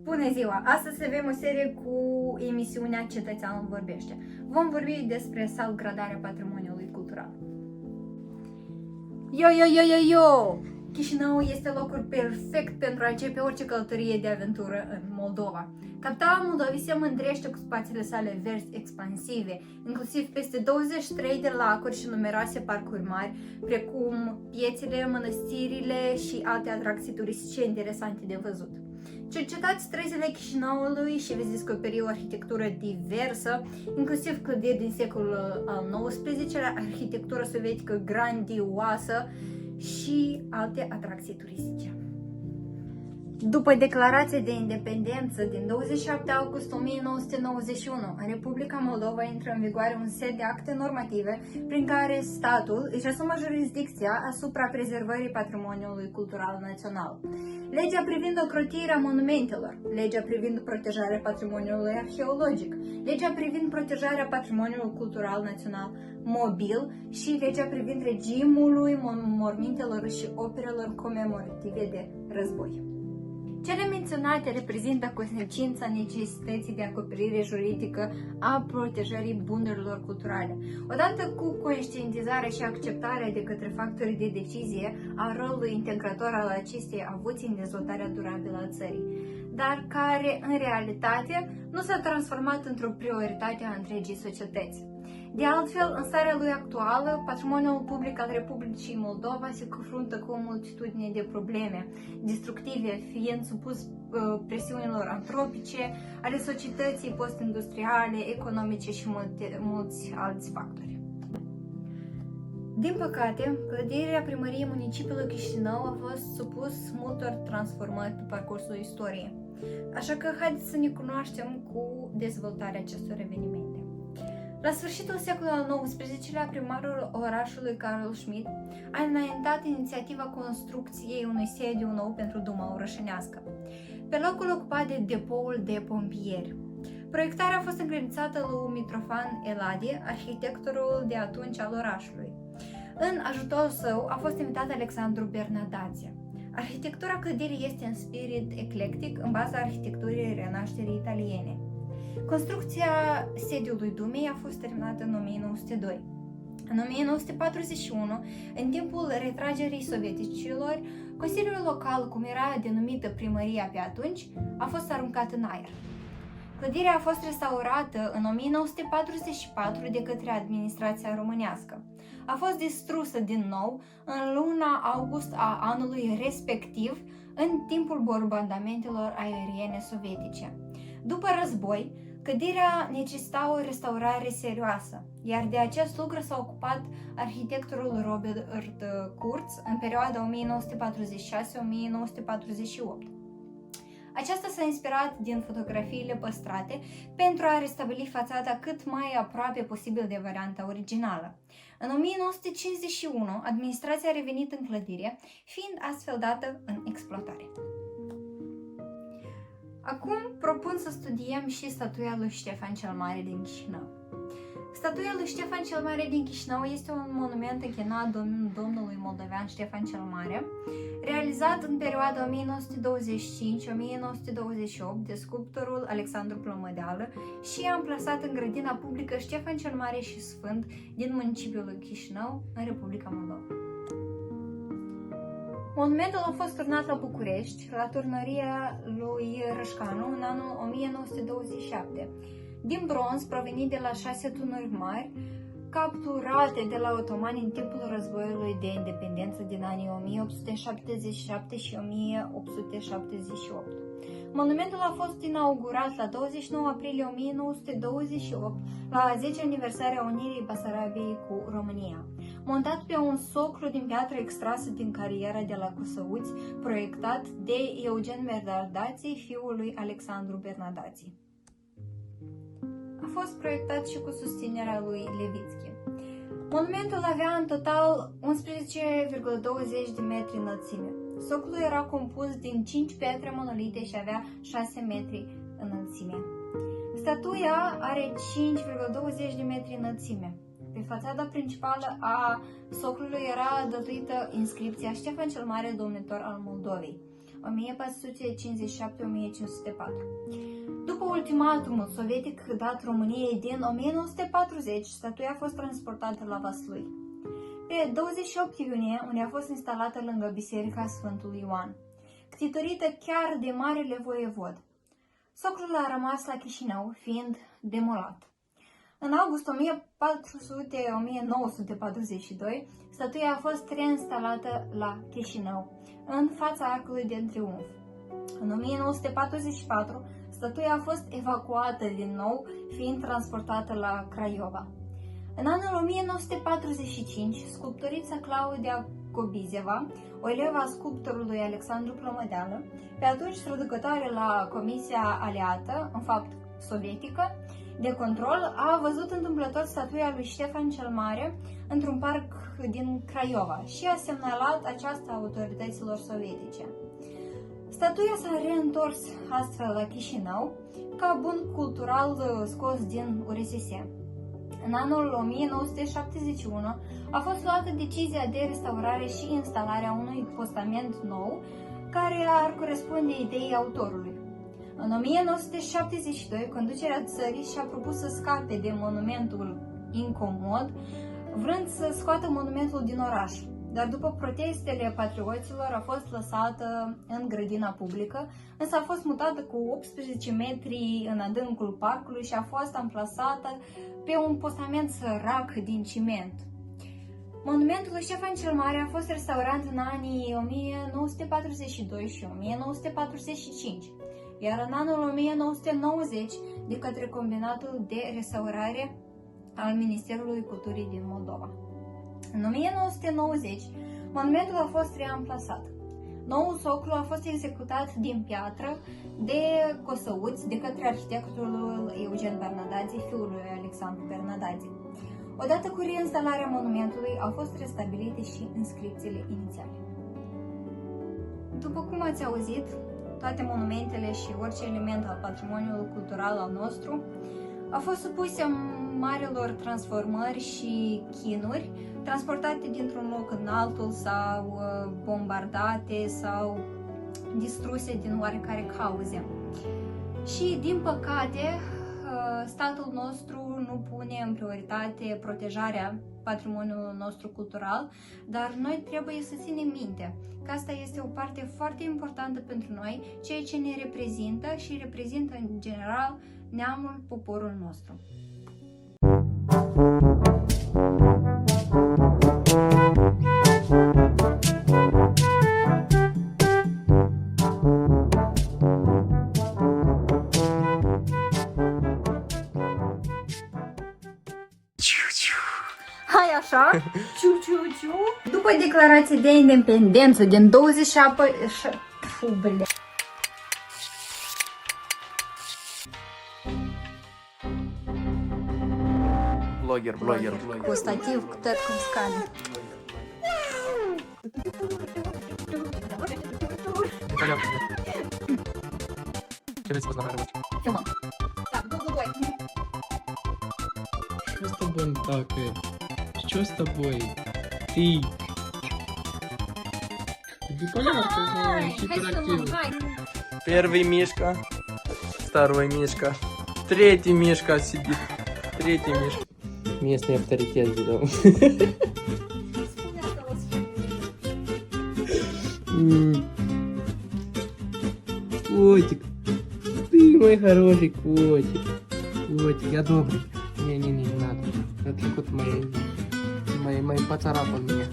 Bună ziua! Astăzi avem o serie cu emisiunea Cetățeanul vorbește. Vom vorbi despre salvgardarea patrimoniului cultural. Yo! Chișinău este locul perfect pentru a începe orice călătorie de aventură în Moldova. Capitala Moldovei se mândrește cu spațiile sale verzi expansive, inclusiv peste 23 de lacuri și numeroase parcuri mari, precum piețele, mănăstirile și alte atracții turistice interesante de văzut. Cercetați străzile Chișinăului și veți descoperi o arhitectură diversă, inclusiv clădiri din secolul al XIX-lea, arhitectură sovietică grandioasă și alte atracții turistice. După declarația de independență din 27 august 1991, în Republica Moldova intră în vigoare un set de acte normative prin care statul își asumă jurisdicția asupra prezervării patrimoniului cultural național. Legea privind ocrotirea monumentelor, legea privind protejarea patrimoniului arheologic, legea privind protejarea patrimoniului cultural național mobil și legea privind regimului mormintelor și operelor comemorative de război. Cele menționate reprezintă consecința necesității de acoperire juridică a protejării bunurilor culturale, odată cu conștientizarea și acceptarea de către factorii de decizie a rolului integrator al acestei avuții în dezvoltarea durabilă a țării, dar care, în realitate, nu s-a transformat într-o prioritate a întregii societăți. De altfel, în starea lui actuală, patrimoniul public al Republicii Moldova se confruntă cu o multitudine de probleme destructive, fiind supus presiunilor antropice ale societății postindustriale, economice și mulți alți factori. Din păcate, clădirea primăriei municipiului Chișinău a fost supus multor transformări pe parcursul istoriei. Așa că haideți să ne cunoaștem cu dezvoltarea acestor evenimente. La sfârșitul secolului al XIX-lea, primarul orașului Carol Schmidt a înaintat inițiativa construcției unui sediu nou pentru Duma orășenească, pe locul ocupat de depoul de pompieri. Proiectarea a fost încredințată lui Mitrofan Eladi, arhitectorul de atunci al orașului. În ajutorul său a fost invitat Alexandru Bernadație. Arhitectura clădirii este în spirit eclectic, în baza arhitecturii renașterii italiene. Construcția sediului Dumei a fost terminată în 1902. În 1941, în timpul retragerii sovieticilor, Consiliul Local, cum era denumită primăria pe atunci, a fost aruncat în aer. Clădirea a fost restaurată în 1944 de către administrația românească. A fost distrusă din nou în luna august a anului respectiv, în timpul bombardamentelor aeriene sovietice. După război, clădirea necesita o restaurare serioasă, iar de acest lucru s-a ocupat arhitectorul Robert Kurz în perioada 1946-1948. Aceasta s-a inspirat din fotografiile păstrate pentru a restabili fațada cât mai aproape posibil de varianta originală. În 1951, administrația a revenit în clădire, fiind astfel dată în exploatare. Acum propun să studiem și statuia lui Ștefan cel Mare din Chișinău. Statuia lui Ștefan cel Mare din Chișinău este un monument închinat domnului moldovean Ștefan cel Mare, realizat în perioada 1925-1928 de sculptorul Alexandru Plămădeală și amplasat în grădina publică Ștefan cel Mare și Sfânt din municipiul Chișinău, în Republica Moldova. Monumentul a fost turnat la București, la turnăria lui Rășcanu, în anul 1927, din bronz provenit de la 6 tunuri mari, capturate de la otomani în timpul războiului de independență din anii 1877 și 1878. Monumentul a fost inaugurat la 29 aprilie 1928, la 10 aniversarea Unirii Basarabiei cu România, montat pe un soclu din piatră extrasă din cariera de la Cusăuți, proiectat de Eugen Bernadații, fiul lui Alexandru Bernadații. A fost proiectat și cu susținerea lui Levitski. Monumentul avea în total 11,20 de metri înălțime. Soclul era compus din 5 pietre monolite și avea 6 metri înălțime. Statuia are 5,20 de metri înălțime. Pe fațada principală a soclului era dătuită inscripția Ștefan cel Mare, domnitor al Moldovei, După ultimatumul sovietic dat României din 1940, statuia a fost transportată la Vaslui. Pe 28 iunie, unde a fost instalată lângă Biserica Sfântului Ioan, ctitorită chiar de Marele Voievod. Socrul a rămas la Chișinău, fiind demolat. În august 1942, statuia a fost reinstalată la Chișinău, în fața Arcului de Triunf. În 1944, statuia a fost evacuată din nou, fiind transportată la Craiova. În anul 1945, sculptorița Claudia Cobizeva, o elevă a sculptorului Alexandru Plomădeală, pe atunci traducătoare la Comisia Aliată, în fapt sovietică, de control, a văzut întâmplător statuia lui Ștefan cel Mare într-un parc din Craiova și a semnalat aceasta autorităților sovietice. Statuia s-a reîntors astfel la Chișinău ca bun cultural scos din URSS. În anul 1971 a fost luată decizia de restaurare și instalarea unui postament nou care ar corespunde ideii autorului. În 1972, conducerea țării și-a propus să scape de monumentul incomod, vrând să scoată monumentul din oraș. Dar după protestele patrioților a fost lăsată în grădina publică, însă a fost mutată cu 18 metri în adâncul parcului și a fost amplasată pe un postament sărac din ciment. Monumentul lui Ștefan cel Mare a fost restaurat în anii 1942 și 1945, iar în anul 1990 de către Combinatul de Restaurare al Ministerului Culturii din Moldova. În 1990, monumentul a fost reamplasat. Noul soclu a fost executat din piatră de cosăuți de către arhitectul Eugen Bernadazi, fiul lui Alexandru Bernadazi. Odată cu reinstalarea monumentului au fost restabilite și inscripțiile inițiale. După cum ați auzit, toate monumentele și orice element al patrimoniului cultural al nostru au fost supuse marilor transformări și chinuri, transportate dintr-un loc în altul sau bombardate sau distruse din oarecare cauze. Și, din păcate, statul nostru nu pune în prioritate protejarea patrimoniului nostru cultural, dar noi trebuie să ținem minte că asta este o parte foarte importantă pentru noi, ceea ce ne reprezintă și reprezintă în general neamul, poporul nostru. Hai așa, ciu-ciu-ciu. După declarația de independență din 27... Блогер. Cu stativ, cu tot cum scade. Ce vreți să vă spun? Filmăm. Так, go. Что с тобой не так? Что с тобой? Ты? Биполярка же, гиперактивный. Первый Мишка, второй Мишка, третий Мишка сидит, третий Мишка. Местный авторитет видел. Котик, ты мой хороший котик. Котик, я добрый. Не надо. Это вот мои поцарапал меня.